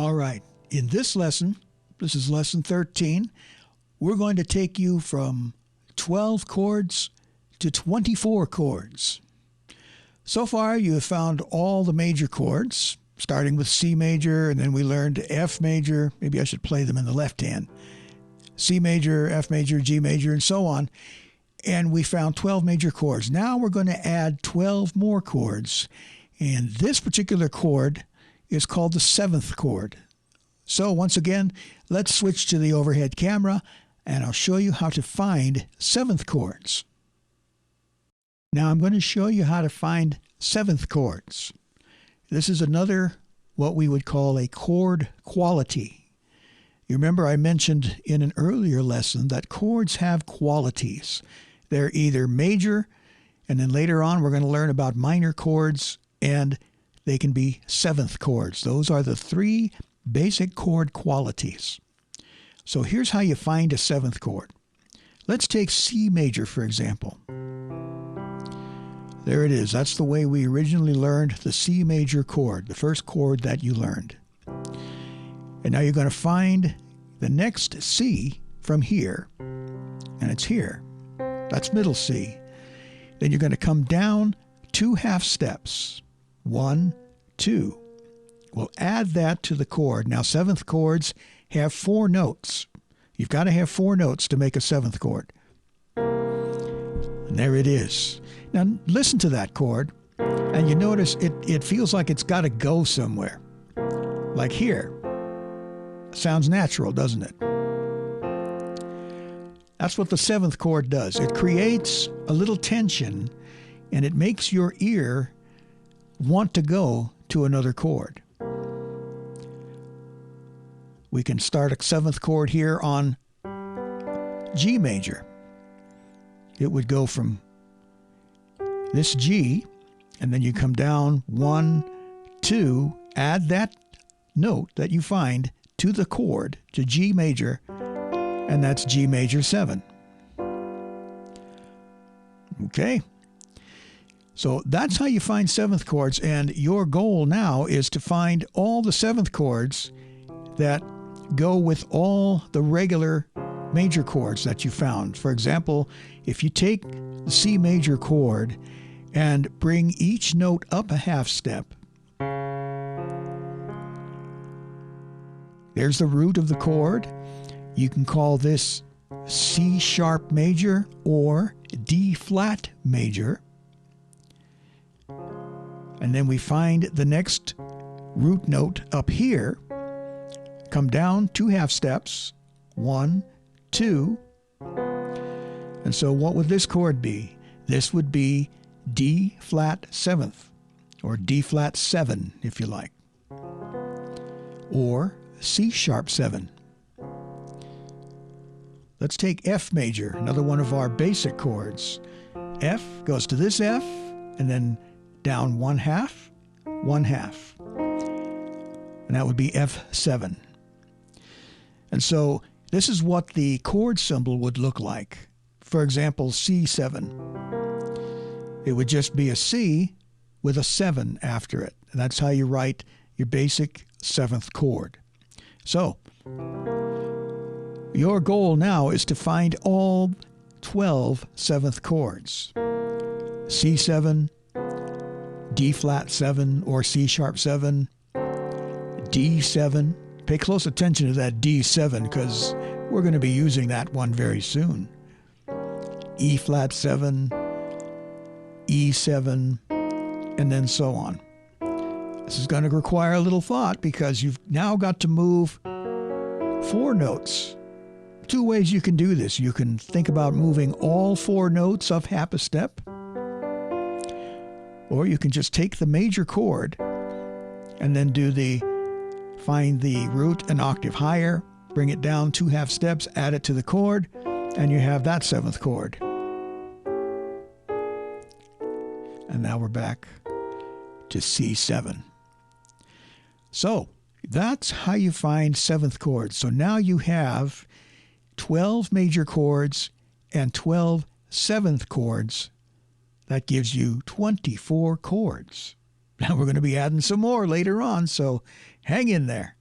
All right. In this lesson, this is lesson 13, we're going to take you from 12 chords to 24 chords. So far, you have found all the major chords, starting with C major, and then we learned F major. Maybe I should play them in the left hand. C major, F major, G major, and so on. And we found 12 major chords. Now we're going to add 12 more chords. And this particular chord is called the seventh chord. So once again, let's switch to the overhead camera, and I'll show you how to find seventh chords. Now I'm going to show you how to find seventh chords. This is another, what we would call a chord quality. You remember I mentioned in an earlier lesson that chords have qualities. They're either major, and then later on we're going to learn about minor chords, and they can be seventh chords. Those are the three basic chord qualities. So here's how you find a seventh chord. Let's take C major, for example. There it is. That's the way we originally learned the C major chord, the first chord that you learned. And now you're going to find the next C from here, and it's here. That's middle C. Then you're going to come down 2 half steps. 1, 2. We'll add that to the chord. Now, seventh chords have 4 notes. You've got to have 4 notes to make a seventh chord. And there it is. Now, listen to that chord, and you notice it feels like it's got to go somewhere. Like here. Sounds natural, doesn't it? That's what the seventh chord does. It creates a little tension, and it makes your ear want to go to another chord. We can start a seventh chord here on G major. It would go from this G, and then you come down 1, 2, add that note that you find to the chord, to G major, and that's G major 7. Okay? So that's how you find seventh chords, and your goal now is to find all the seventh chords that go with all the regular major chords that you found. For example, if you take the C major chord and bring each note up a half step, there's the root of the chord. You can call this C sharp major or D flat major. And then we find the next root note up here. Come down 2 half steps. 1, 2. And so what would this chord be? This would be D flat 7th, or D flat 7 if you like, or C sharp 7. Let's take F major, another one of our basic chords. F goes to this F, and then down 1 half, 1 half. And that would be F7. And so this is what the chord symbol would look like. For example, C7. It would just be a C with a 7 after it. And that's how you write your basic seventh chord. So, your goal now is to find all 12 seventh chords. C7, D flat 7 or C sharp 7, D7. Pay close attention to that D7 because we're going to be using that one very soon. E flat 7, E7, and then so on. This is going to require a little thought because you've now got to move 4 notes. 2 ways you can do this. You can think about moving all 4 notes up half a step, or you can just take the major chord and then find the root an octave higher, bring it down 2 half steps, add it to the chord, and you have that seventh chord. And now we're back to C7. So that's how you find seventh chords. So now you have 12 major chords and 12 seventh chords. That gives you 24 chords. Now we're going to be adding some more later on, so hang in there.